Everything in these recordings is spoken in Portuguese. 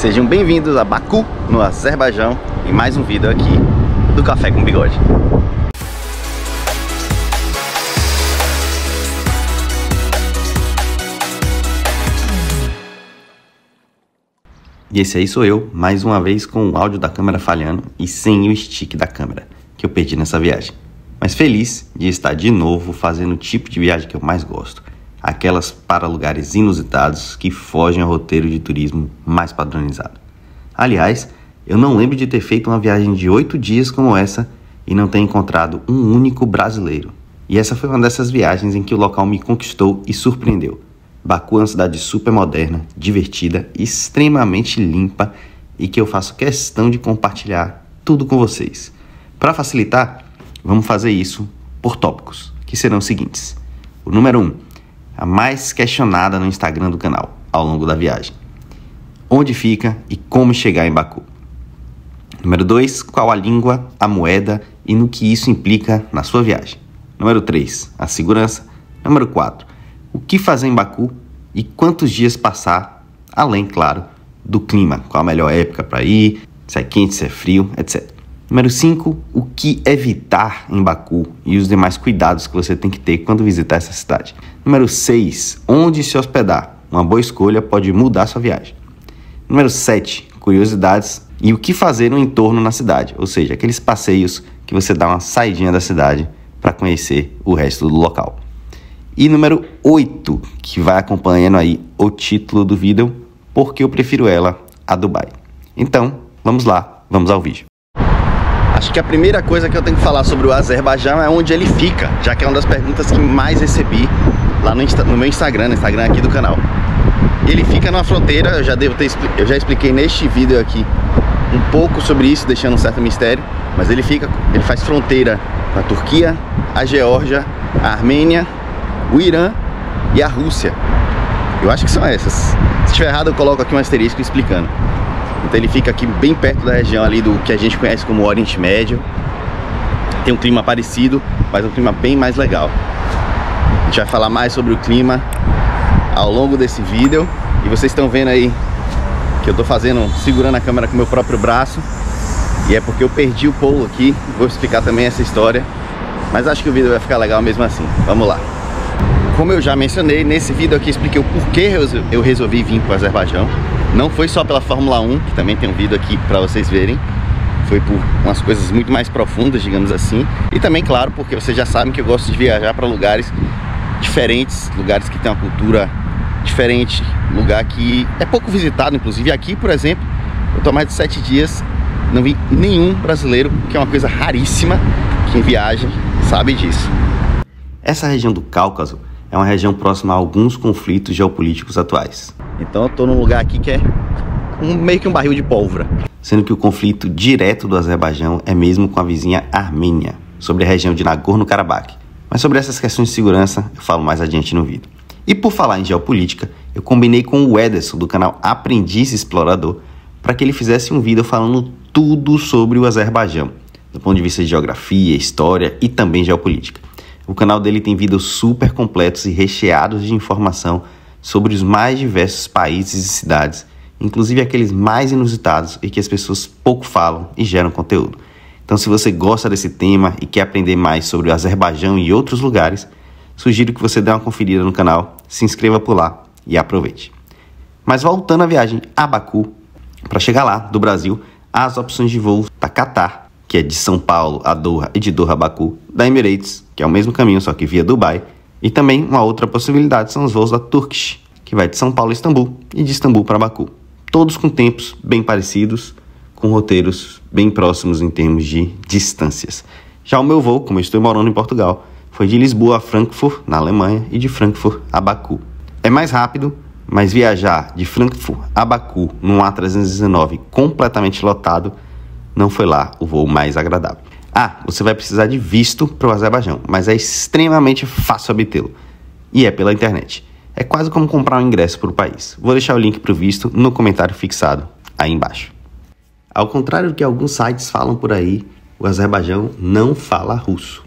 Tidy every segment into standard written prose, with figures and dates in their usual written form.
Sejam bem-vindos a Baku, no Azerbaijão, e mais um vídeo aqui do Café com Bigode. E esse aí sou eu, mais uma vez com o áudio da câmera falhando e sem o stick da câmera, que eu perdi nessa viagem. Mas feliz de estar de novo fazendo o tipo de viagem que eu mais gosto. Aquelas para lugares inusitados que fogem ao roteiro de turismo mais padronizado. Aliás, eu não lembro de ter feito uma viagem de 8 dias como essa e não ter encontrado um único brasileiro. E essa foi uma dessas viagens em que o local me conquistou e surpreendeu. Baku é uma cidade super moderna, divertida, extremamente limpa e que eu faço questão de compartilhar tudo com vocês. Para facilitar, vamos fazer isso por tópicos, que serão os seguintes. O número 1. A mais questionada no Instagram do canal, ao longo da viagem. Onde fica e como chegar em Baku. Número 2, qual a língua, a moeda e no que isso implica na sua viagem. Número 3, a segurança. Número 4, o que fazer em Baku e quantos dias passar, além, claro, do clima. Qual a melhor época para ir, se é quente, se é frio, etc. Número 5, o que evitar em Baku e os demais cuidados que você tem que ter quando visitar essa cidade. Número 6, onde se hospedar. Uma boa escolha pode mudar sua viagem. Número 7, curiosidades e o que fazer no entorno na cidade. Ou seja, aqueles passeios que você dá uma saidinha da cidade para conhecer o resto do local. E número 8, que vai acompanhando aí o título do vídeo, porque eu prefiro ela a Dubai. Então, vamos lá, vamos ao vídeo. Acho que a primeira coisa que eu tenho que falar sobre o Azerbaijão é onde ele fica, já que é uma das perguntas que mais recebi lá no meu Instagram, no Instagram aqui do canal. Ele fica numa fronteira, eu já expliquei neste vídeo aqui um pouco sobre isso, deixando um certo mistério, mas ele faz fronteira com a Turquia, a Geórgia, a Armênia, o Irã e a Rússia. Eu acho que são essas. Se estiver errado, eu coloco aqui um asterisco explicando. Então ele fica aqui bem perto da região ali do que a gente conhece como Oriente Médio. Tem um clima parecido, mas um clima bem mais legal. A gente vai falar mais sobre o clima ao longo desse vídeo. E vocês estão vendo aí que eu tô segurando a câmera com o meu próprio braço. E é porque eu perdi o polo aqui. Vou explicar também essa história, mas acho que o vídeo vai ficar legal mesmo assim. Vamos lá. Como eu já mencionei, nesse vídeo aqui expliquei o porquê eu resolvi vir para o Azerbaijão. Não foi só pela Fórmula 1, que também tem um vídeo aqui para vocês verem. Foi por umas coisas muito mais profundas, digamos assim. E também, claro, porque vocês já sabem que eu gosto de viajar para lugares diferentes, lugares que têm uma cultura diferente, lugar que é pouco visitado, inclusive. Aqui, por exemplo, eu tô há mais de 7 dias, não vi nenhum brasileiro, que é uma coisa raríssima. Quem viaja sabe disso. Essa região do Cáucaso é uma região próxima a alguns conflitos geopolíticos atuais. Então eu tô num lugar aqui que é meio que um barril de pólvora. Sendo que o conflito direto do Azerbaijão é mesmo com a vizinha Armênia, sobre a região de Nagorno-Karabakh. Mas sobre essas questões de segurança eu falo mais adiante no vídeo. E por falar em geopolítica, eu combinei com o Ederson do canal Aprendiz Explorador para que ele fizesse um vídeo falando tudo sobre o Azerbaijão, do ponto de vista de geografia, história e também geopolítica. O canal dele tem vídeos super completos e recheados de informação sobre os mais diversos países e cidades, inclusive aqueles mais inusitados e que as pessoas pouco falam e geram conteúdo. Então, se você gosta desse tema e quer aprender mais sobre o Azerbaijão e outros lugares, sugiro que você dê uma conferida no canal, se inscreva por lá e aproveite. Mas voltando à viagem a Baku, para chegar lá do Brasil, há as opções de voo da Qatar, que é de São Paulo a Doha e de Doha a Baku, da Emirates, que é o mesmo caminho, só que via Dubai. E também uma outra possibilidade são os voos da Turkish, que vai de São Paulo a Istambul e de Istambul para Baku. Todos com tempos bem parecidos, com roteiros bem próximos em termos de distâncias. Já o meu voo, como eu estou morando em Portugal, foi de Lisboa a Frankfurt, na Alemanha, e de Frankfurt a Baku. É mais rápido, mas viajar de Frankfurt a Baku num A319 completamente lotado não foi lá o voo mais agradável. Você vai precisar de visto para o Azerbaijão, mas é extremamente fácil obtê-lo. E é pela internet. É quase como comprar um ingresso para o país. Vou deixar o link para o visto no comentário fixado aí embaixo. Ao contrário do que alguns sites falam por aí, o Azerbaijão não fala russo.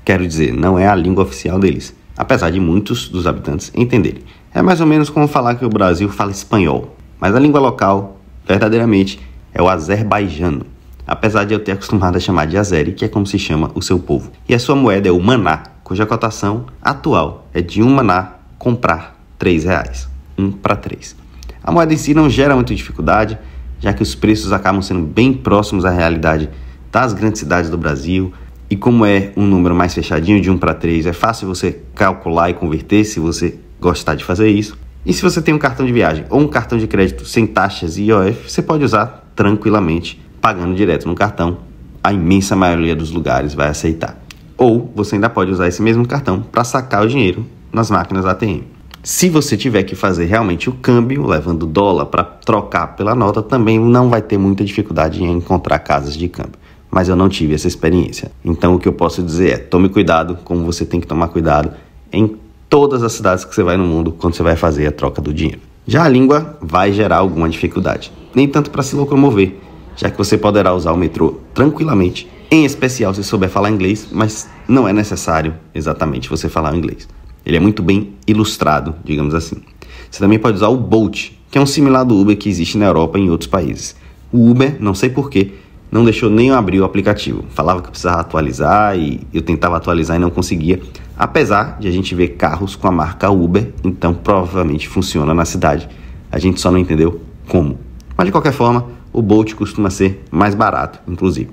Quero dizer, não é a língua oficial deles, apesar de muitos dos habitantes entenderem. É mais ou menos como falar que o Brasil fala espanhol, mas a língua local verdadeiramente é o azerbaijano, apesar de eu ter acostumado a chamar de azeri, que é como se chama o seu povo. E a sua moeda é o maná, cuja cotação atual é de 1 maná comprar R$3, 1 para 3. A moeda em si não gera muita dificuldade, já que os preços acabam sendo bem próximos à realidade das grandes cidades do Brasil, e como é um número mais fechadinho de 1 para 3, é fácil você calcular e converter se você gostar de fazer isso. E se você tem um cartão de viagem ou um cartão de crédito sem taxas e IOF, você pode usar tranquilamente, pagando direto no cartão. A imensa maioria dos lugares vai aceitar. Ou você ainda pode usar esse mesmo cartão para sacar o dinheiro nas máquinas ATM. Se você tiver que fazer realmente o câmbio, levando dólar para trocar pela nota, também não vai ter muita dificuldade em encontrar casas de câmbio. Mas eu não tive essa experiência. Então o que eu posso dizer é, tome cuidado, como você tem que tomar cuidado em todas as cidades que você vai no mundo quando você vai fazer a troca do dinheiro. Já a língua vai gerar alguma dificuldade, nem tanto para se locomover, já que você poderá usar o metrô tranquilamente, em especial se souber falar inglês, mas não é necessário exatamente você falar inglês. Ele é muito bem ilustrado, digamos assim. Você também pode usar o Bolt, que é um similar do Uber que existe na Europa e em outros países. O Uber, não sei porquê, não deixou nem eu abrir o aplicativo. Falava que precisava atualizar e eu tentava atualizar e não conseguia. Apesar de a gente ver carros com a marca Uber, então provavelmente funciona na cidade. A gente só não entendeu como. Mas de qualquer forma, o Bolt costuma ser mais barato, inclusive.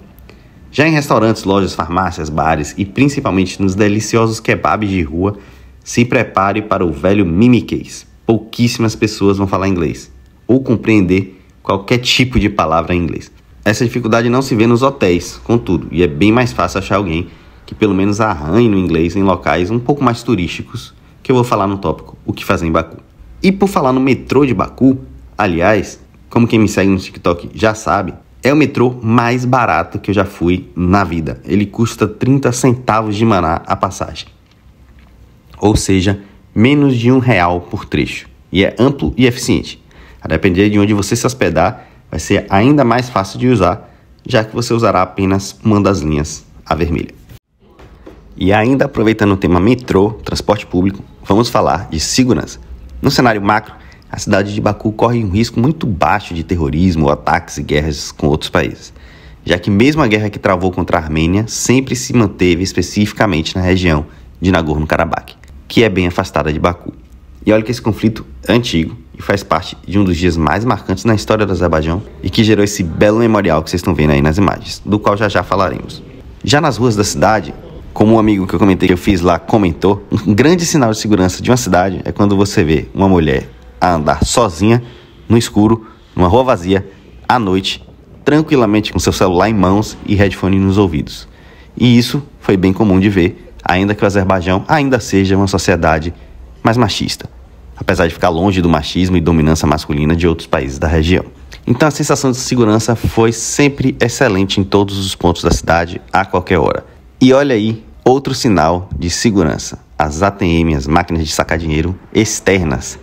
Já em restaurantes, lojas, farmácias, bares e principalmente nos deliciosos kebabs de rua, se prepare para o velho mimiquês. Pouquíssimas pessoas vão falar inglês ou compreender qualquer tipo de palavra em inglês. Essa dificuldade não se vê nos hotéis, contudo, e é bem mais fácil achar alguém que pelo menos arranhe no inglês em locais um pouco mais turísticos, que eu vou falar no tópico O que fazer em Baku. E por falar no metrô de Baku, aliás, como quem me segue no TikTok já sabe, é o metrô mais barato que eu já fui na vida. Ele custa 30 centavos de maná a passagem. Ou seja, menos de R$1 por trecho. E é amplo e eficiente. A depender de onde você se hospedar, vai ser ainda mais fácil de usar, já que você usará apenas uma das linhas, a vermelha. E ainda aproveitando o tema metrô, transporte público, vamos falar de segurança. No cenário macro, a cidade de Baku corre um risco muito baixo de terrorismo, ataques e guerras com outros países, já que mesmo a guerra que travou contra a Armênia sempre se manteve especificamente na região de Nagorno-Karabakh, que é bem afastada de Baku. E olha que esse conflito é antigo e faz parte de um dos dias mais marcantes na história do Azerbaijão e que gerou esse belo memorial que vocês estão vendo aí nas imagens, do qual já falaremos. Já nas ruas da cidade, como um amigo que eu comentei que eu fiz lá comentou, um grande sinal de segurança de uma cidade é quando você vê uma mulher a andar sozinha, no escuro, numa rua vazia, à noite, tranquilamente com seu celular em mãos e headphone nos ouvidos. E isso foi bem comum de ver, ainda que o Azerbaijão ainda seja uma sociedade mais machista, apesar de ficar longe do machismo e dominância masculina de outros países da região. Então a sensação de segurança foi sempre excelente em todos os pontos da cidade, a qualquer hora. E olha aí, outro sinal de segurança. As ATM, as máquinas de sacar dinheiro externas,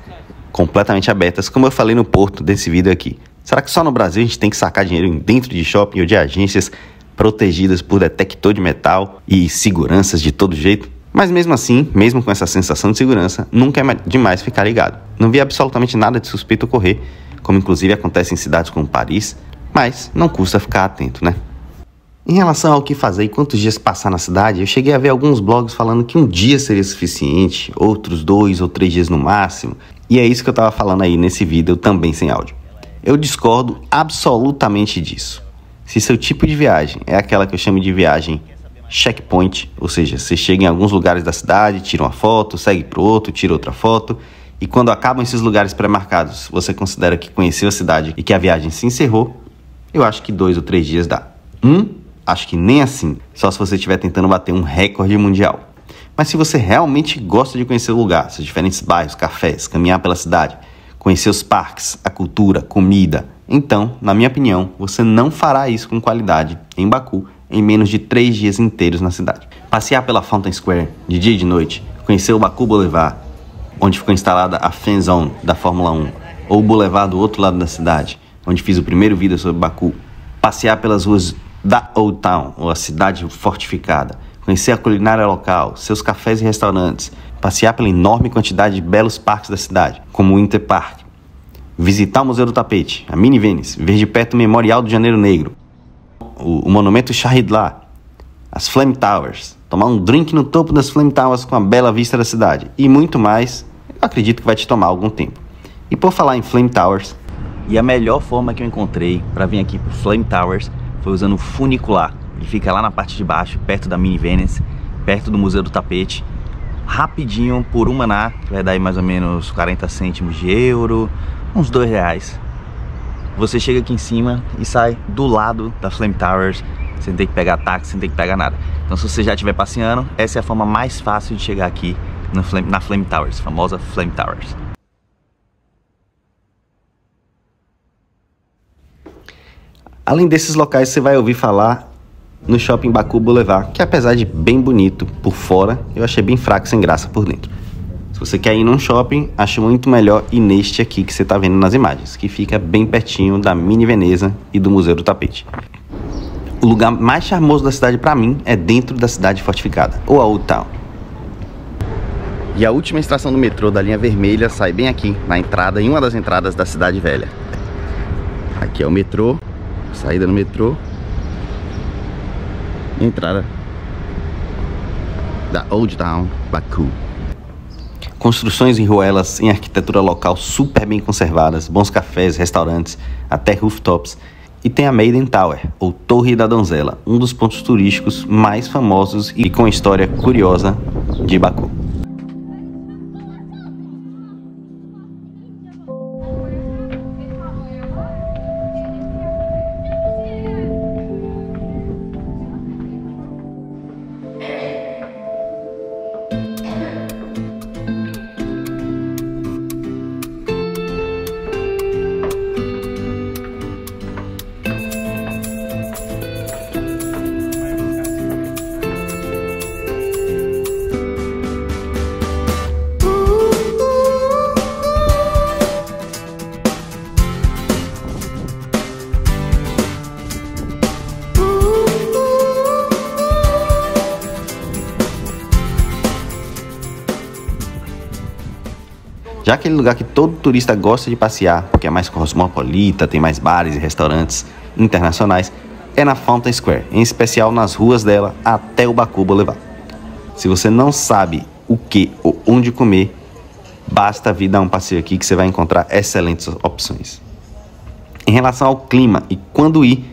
completamente abertas, como eu falei no porto desse vídeo aqui. Será que só no Brasil a gente tem que sacar dinheiro dentro de shopping ou de agências protegidas por detector de metal e seguranças de todo jeito? Mas mesmo assim, mesmo com essa sensação de segurança, nunca é demais ficar ligado. Não vi absolutamente nada de suspeito ocorrer, como inclusive acontece em cidades como Paris, mas não custa ficar atento, né? Em relação ao que fazer e quantos dias passar na cidade, eu cheguei a ver alguns blogs falando que um dia seria suficiente, outros 2 ou 3 dias no máximo, e é isso que eu estava falando aí nesse vídeo também sem áudio. Eu discordo absolutamente disso. Se seu tipo de viagem é aquela que eu chamo de viagem checkpoint, ou seja, você chega em alguns lugares da cidade, tira uma foto, segue para outro, tira outra foto, e quando acabam esses lugares pré-marcados, você considera que conheceu a cidade e que a viagem se encerrou, eu acho que 2 ou 3 dias dá. Acho que nem assim, só se você estiver tentando bater um recorde mundial. Mas se você realmente gosta de conhecer o lugar, seus diferentes bairros, cafés, caminhar pela cidade, conhecer os parques, a cultura, comida, então, na minha opinião, você não fará isso com qualidade em Baku em menos de 3 dias inteiros na cidade. Passear pela Fountain Square de dia e de noite, conhecer o Baku Boulevard, onde ficou instalada a Fan Zone da Fórmula 1, ou o Boulevard do outro lado da cidade, onde fiz o primeiro vídeo sobre Baku, passear pelas ruas da Old Town, ou a cidade fortificada, conhecer a culinária local, seus cafés e restaurantes, passear pela enorme quantidade de belos parques da cidade, como o Inter Park, visitar o Museu do Tapete, a Mini Venice, ver de perto o Memorial do Janeiro Negro, o Monumento Shahid lá, as Flame Towers, tomar um drink no topo das Flame Towers com a bela vista da cidade e muito mais, eu acredito que vai te tomar algum tempo. E por falar em Flame Towers, e a melhor forma que eu encontrei para vir aqui para Flame Towers foi usando o funicular. Ele fica lá na parte de baixo, perto da Mini Venice, perto do Museu do Tapete, rapidinho por R$1, que vai dar aí mais ou menos 40 cêntimos de euro, uns R$2. Você chega aqui em cima e sai do lado da Flame Towers, sem ter que pegar táxi, sem ter que pegar nada. Então se você já estiver passeando, essa é a forma mais fácil de chegar aqui na Flame Towers, famosa Flame Towers. Além desses locais, você vai ouvir falar no Shopping Baku Boulevard, que apesar de bem bonito por fora, eu achei bem fraco, sem graça por dentro. Se você quer ir num shopping, acho muito melhor ir neste aqui que você está vendo nas imagens, que fica bem pertinho da Mini Veneza e do Museu do Tapete. O lugar mais charmoso da cidade para mim é dentro da cidade fortificada, ou a Old Town. E a última estação do metrô da linha vermelha sai bem aqui, na entrada, em uma das entradas da cidade velha. Aqui é o metrô, saída no metrô, e entrada da Old Town Baku. Construções e ruelas em arquitetura local super bem conservadas, bons cafés, restaurantes, até rooftops. E tem a Maiden Tower, ou Torre da Donzela, um dos pontos turísticos mais famosos e com história curiosa de Baku. Já aquele lugar que todo turista gosta de passear, porque é mais cosmopolita, tem mais bares e restaurantes internacionais, é na Fountain Square, em especial nas ruas dela até o Baku Boulevard. Se você não sabe o que ou onde comer, basta vir dar um passeio aqui que você vai encontrar excelentes opções. Em relação ao clima e quando ir,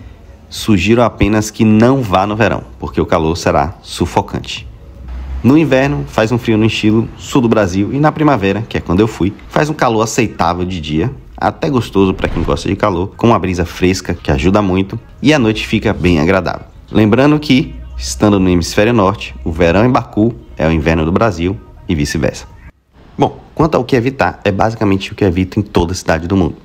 sugiro apenas que não vá no verão, porque o calor será sufocante. No inverno, faz um frio no estilo sul do Brasil e na primavera, que é quando eu fui, faz um calor aceitável de dia, até gostoso para quem gosta de calor, com uma brisa fresca que ajuda muito e a noite fica bem agradável. Lembrando que, estando no hemisfério norte, o verão em Baku é o inverno do Brasil e vice-versa. Bom, quanto ao que evitar, é basicamente o que evito em toda cidade do mundo.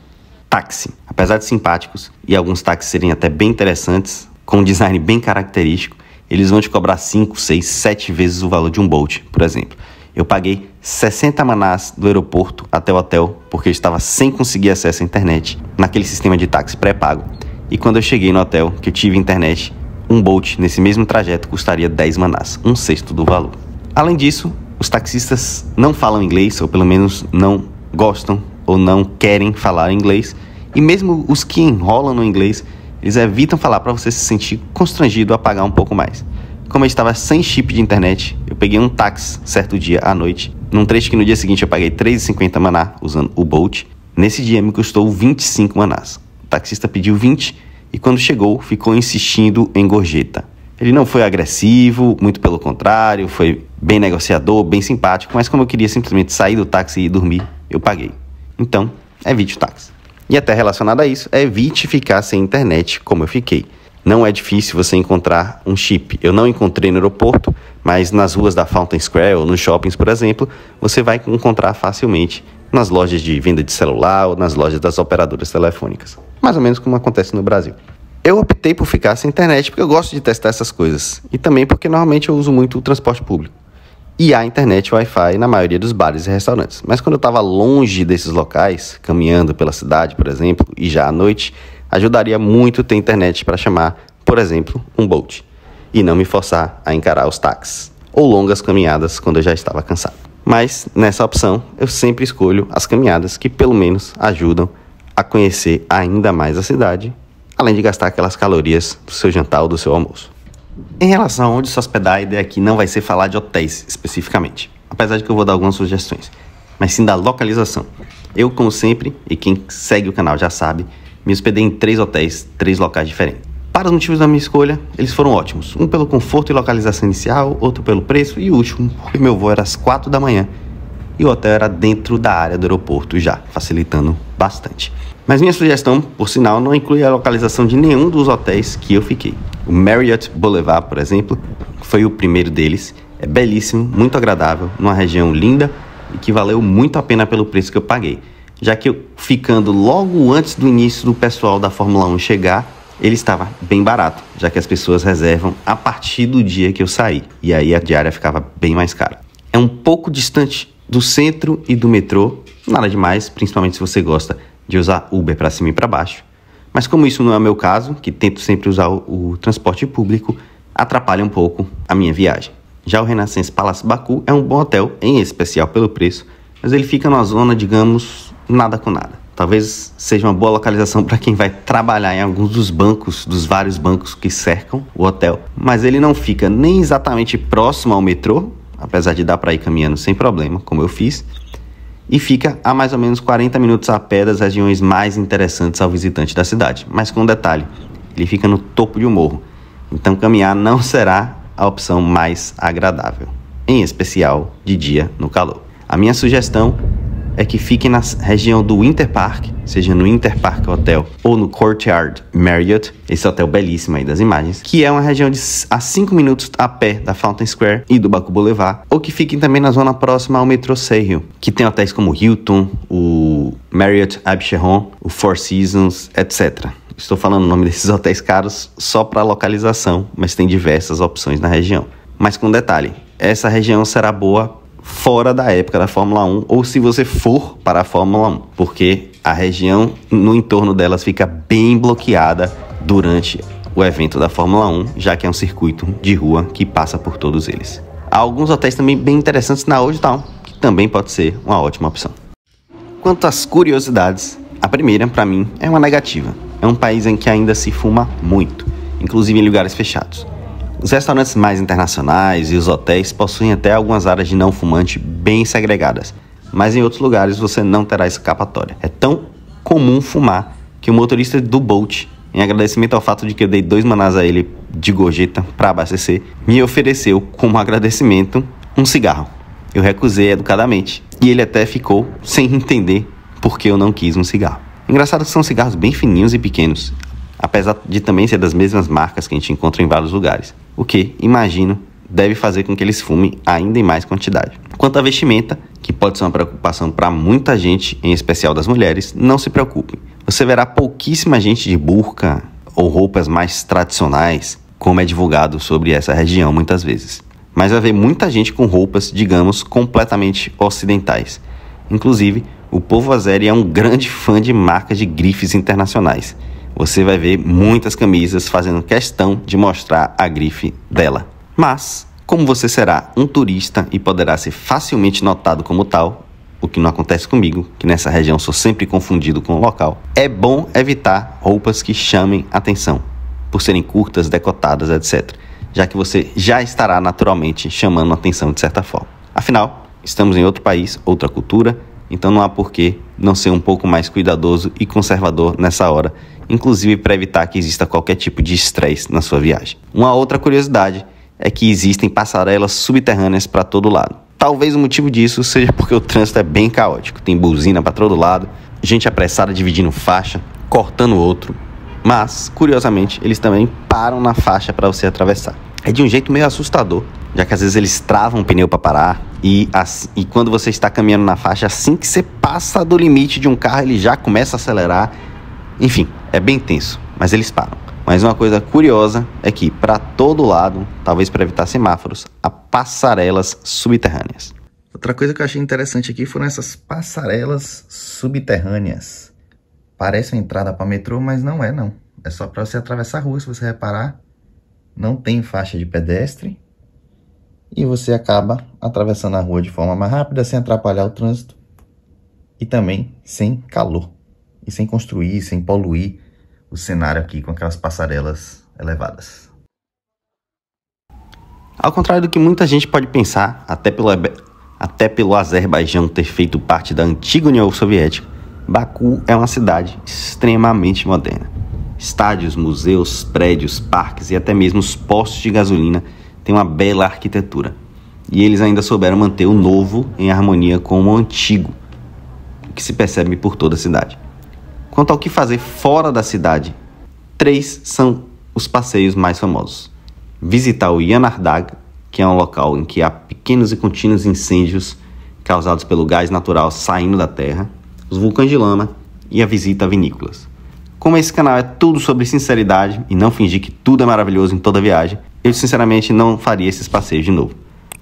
Táxi. Apesar de simpáticos e alguns táxis serem até bem interessantes, com um design bem característico, eles vão te cobrar 5, 6, 7 vezes o valor de um Bolt, por exemplo. Eu paguei 60 manás do aeroporto até o hotel, porque eu estava sem conseguir acesso à internet, naquele sistema de táxi pré-pago. E quando eu cheguei no hotel, que eu tive internet, um Bolt nesse mesmo trajeto custaria 10 manás, um sexto do valor. Além disso, os taxistas não falam inglês, ou pelo menos não gostam ou não querem falar inglês. E mesmo os que enrolam no inglês, eles evitam falar para você se sentir constrangido a pagar um pouco mais. Como eu estava sem chip de internet, eu peguei um táxi certo dia à noite, num trecho que no dia seguinte eu paguei 3,50 maná usando o Bolt. Nesse dia me custou 25 manás. O taxista pediu 20 e quando chegou ficou insistindo em gorjeta. Ele não foi agressivo, muito pelo contrário, foi bem negociador, bem simpático, mas como eu queria simplesmente sair do táxi e dormir, eu paguei. Então, evite o táxi. E até relacionado a isso, evite ficar sem internet como eu fiquei. Não é difícil você encontrar um chip. Eu não encontrei no aeroporto, mas nas ruas da Fountain Square ou nos shoppings, por exemplo, você vai encontrar facilmente nas lojas de venda de celular ou nas lojas das operadoras telefônicas. Mais ou menos como acontece no Brasil. Eu optei por ficar sem internet porque eu gosto de testar essas coisas. E também porque normalmente eu uso muito o transporte público. E há internet Wi-Fi na maioria dos bares e restaurantes. Mas quando eu estava longe desses locais, caminhando pela cidade, por exemplo, e já à noite, ajudaria muito ter internet para chamar, por exemplo, um Bolt. E não me forçar a encarar os táxis. Ou longas caminhadas quando eu já estava cansado. Mas, nessa opção, eu sempre escolho as caminhadas que pelo menos ajudam a conhecer ainda mais a cidade, além de gastar aquelas calorias do seu jantar ou do seu almoço. Em relação a onde se hospedar, a ideia aqui não vai ser falar de hotéis especificamente, apesar de que eu vou dar algumas sugestões, mas sim da localização. Eu, como sempre, e quem segue o canal já sabe, me hospedei em 3 hotéis, 3 locais diferentes. Para os motivos da minha escolha, eles foram ótimos. Um pelo conforto e localização inicial, outro pelo preço e o último porque meu voo era às 4 da manhã e o hotel era dentro da área do aeroporto já, facilitando bastante. Mas minha sugestão, por sinal, não inclui a localização de nenhum dos hotéis que eu fiquei. O Marriott Boulevard, por exemplo, foi o primeiro deles. É belíssimo, muito agradável, numa região linda e que valeu muito a pena pelo preço que eu paguei. Já que eu, ficando logo antes do início do pessoal da Fórmula 1 chegar, ele estava bem barato, já que as pessoas reservam a partir do dia que eu saí. E aí a diária ficava bem mais cara. É um pouco distante do centro e do metrô, nada demais, principalmente se você gosta de usar Uber para cima e para baixo. Mas como isso não é o meu caso, que tento sempre usar o transporte público, atrapalha um pouco a minha viagem. Já o Renaissance Palace Baku é um bom hotel, em especial pelo preço, mas ele fica numa zona, digamos, nada com nada. Talvez seja uma boa localização para quem vai trabalhar em alguns dos bancos, dos vários bancos que cercam o hotel, mas ele não fica nem exatamente próximo ao metrô, apesar de dar para ir caminhando sem problema, como eu fiz, e fica a mais ou menos 40 minutos a pé das regiões mais interessantes ao visitante da cidade. Mas com um detalhe, ele fica no topo de um morro, então caminhar não será a opção mais agradável, em especial de dia no calor. A minha sugestão é que fique na região do Winter Park, seja no Winter Park Hotel ou no Courtyard Marriott, esse hotel belíssimo aí das imagens, que é uma região a 5 minutos a pé da Fountain Square e do Baku Boulevard, ou que fiquem também na zona próxima ao metrô Seirio, que tem hotéis como o Hilton, o Marriott Absheron, o Four Seasons, etc. Estou falando o nome desses hotéis caros só para localização, mas tem diversas opções na região. Mas com detalhe, essa região será boa fora da época da Fórmula 1, ou se você for para a Fórmula 1, porque a região no entorno delas fica bem bloqueada durante o evento da Fórmula 1, já que é um circuito de rua que passa por todos eles. Há alguns hotéis também bem interessantes na Old Town, que também pode ser uma ótima opção. Quanto às curiosidades, a primeira, para mim, é uma negativa. É um país em que ainda se fuma muito, inclusive em lugares fechados. Os restaurantes mais internacionais e os hotéis possuem até algumas áreas de não fumante bem segregadas, mas em outros lugares você não terá escapatória. É tão comum fumar que o motorista do Bolt, em agradecimento ao fato de que eu dei 2 manás a ele de gorjeta para abastecer, me ofereceu como agradecimento um cigarro. Eu recusei educadamente e ele até ficou sem entender por que eu não quis um cigarro. Engraçado que são cigarros bem fininhos e pequenos, apesar de também ser das mesmas marcas que a gente encontra em vários lugares, o que, imagino, deve fazer com que eles fumem ainda em mais quantidade. Quanto à vestimenta, que pode ser uma preocupação para muita gente, em especial das mulheres, não se preocupem. Você verá pouquíssima gente de burca ou roupas mais tradicionais, como é divulgado sobre essa região muitas vezes. Mas vai ver muita gente com roupas, digamos, completamente ocidentais. Inclusive, o povo azeri é um grande fã de marcas de grifes internacionais. Você vai ver muitas camisas fazendo questão de mostrar a grife dela. Mas, como você será um turista e poderá ser facilmente notado como tal, o que não acontece comigo, que nessa região sou sempre confundido com o local, é bom evitar roupas que chamem atenção, por serem curtas, decotadas, etc., já que você já estará naturalmente chamando atenção de certa forma. Afinal, estamos em outro país, outra cultura, então não há por que não ser um pouco mais cuidadoso e conservador nessa hora, inclusive para evitar que exista qualquer tipo de estresse na sua viagem. Uma outra curiosidade é que existem passarelas subterrâneas para todo lado. Talvez o motivo disso seja porque o trânsito é bem caótico, tem buzina para todo lado, gente apressada dividindo faixa, cortando outro, mas, curiosamente, eles também param na faixa para você atravessar. É de um jeito meio assustador, já que às vezes eles travam o pneu para parar e quando você está caminhando na faixa, assim que você passa do limite de um carro, ele já começa a acelerar. Enfim, é bem tenso, mas eles param. Mas uma coisa curiosa é que, para todo lado, talvez para evitar semáforos, há passarelas subterrâneas. Outra coisa que eu achei interessante aqui foram essas passarelas subterrâneas. Parece uma entrada para metrô, mas não é não. É só para você atravessar a rua, se você reparar. Não tem faixa de pedestre. E você acaba atravessando a rua de forma mais rápida, sem atrapalhar o trânsito. E também sem calor. e sem construir, sem poluir o cenário aqui com aquelas passarelas elevadas. Ao contrário do que muita gente pode pensar, até pelo Azerbaijão ter feito parte da antiga União Soviética, Baku é uma cidade extremamente moderna. Estádios, museus, prédios, parques e até mesmo os postos de gasolina têm uma bela arquitetura. E eles ainda souberam manter o novo em harmonia com o antigo, o que se percebe por toda a cidade. Quanto ao que fazer fora da cidade, 3 são os passeios mais famosos. Visitar o Yanardag, que é um local em que há pequenos e contínuos incêndios causados pelo gás natural saindo da terra, os vulcões de lama e a visita a vinícolas. Como esse canal é tudo sobre sinceridade e não fingir que tudo é maravilhoso em toda viagem, eu sinceramente não faria esses passeios de novo.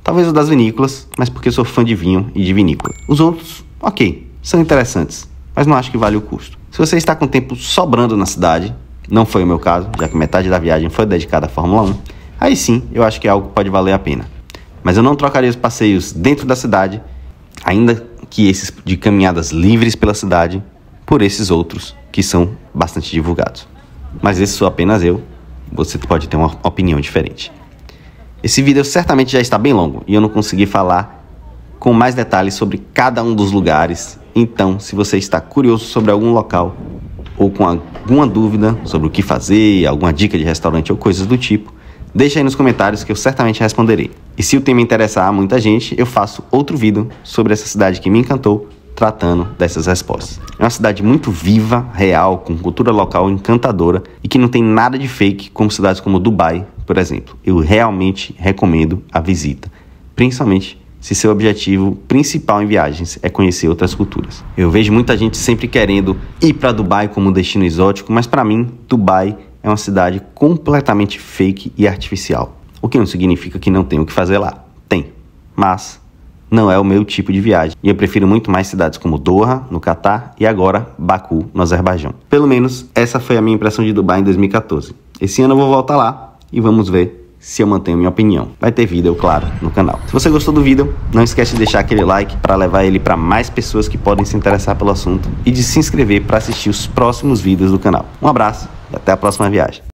Talvez o das vinícolas, mas porque sou fã de vinho e de vinícola. Os outros, ok, são interessantes, mas não acho que vale o custo. Se você está com tempo sobrando na cidade, não foi o meu caso, já que metade da viagem foi dedicada à Fórmula 1, aí sim eu acho que é algo que pode valer a pena. Mas eu não trocaria os passeios dentro da cidade, ainda que esses de caminhadas livres pela cidade, por esses outros que são bastante divulgados. Mas esse sou apenas eu, você pode ter uma opinião diferente. Esse vídeo certamente já está bem longo e eu não consegui falar com mais detalhes sobre cada um dos lugares. Então, se você está curioso sobre algum local ou com alguma dúvida sobre o que fazer, alguma dica de restaurante ou coisas do tipo, deixa aí nos comentários que eu certamente responderei. E se o tema interessar a muita gente, eu faço outro vídeo sobre essa cidade que me encantou, tratando dessas respostas. É uma cidade muito viva, real, com cultura local encantadora e que não tem nada de fake, como cidades como Dubai, por exemplo. Eu realmente recomendo a visita, principalmente se seu objetivo principal em viagens é conhecer outras culturas. Eu vejo muita gente sempre querendo ir para Dubai como um destino exótico, mas para mim, Dubai é uma cidade completamente fake e artificial. O que não significa que não tem o que fazer lá. Tem, mas não é o meu tipo de viagem. E eu prefiro muito mais cidades como Doha, no Catar, e agora Baku, no Azerbaijão. Pelo menos essa foi a minha impressão de Dubai em 2014. Esse ano eu vou voltar lá e vamos ver se eu mantenho minha opinião. Vai ter vídeo, claro, no canal. Se você gostou do vídeo, não esquece de deixar aquele like para levar ele para mais pessoas que podem se interessar pelo assunto e de se inscrever para assistir os próximos vídeos do canal. Um abraço e até a próxima viagem.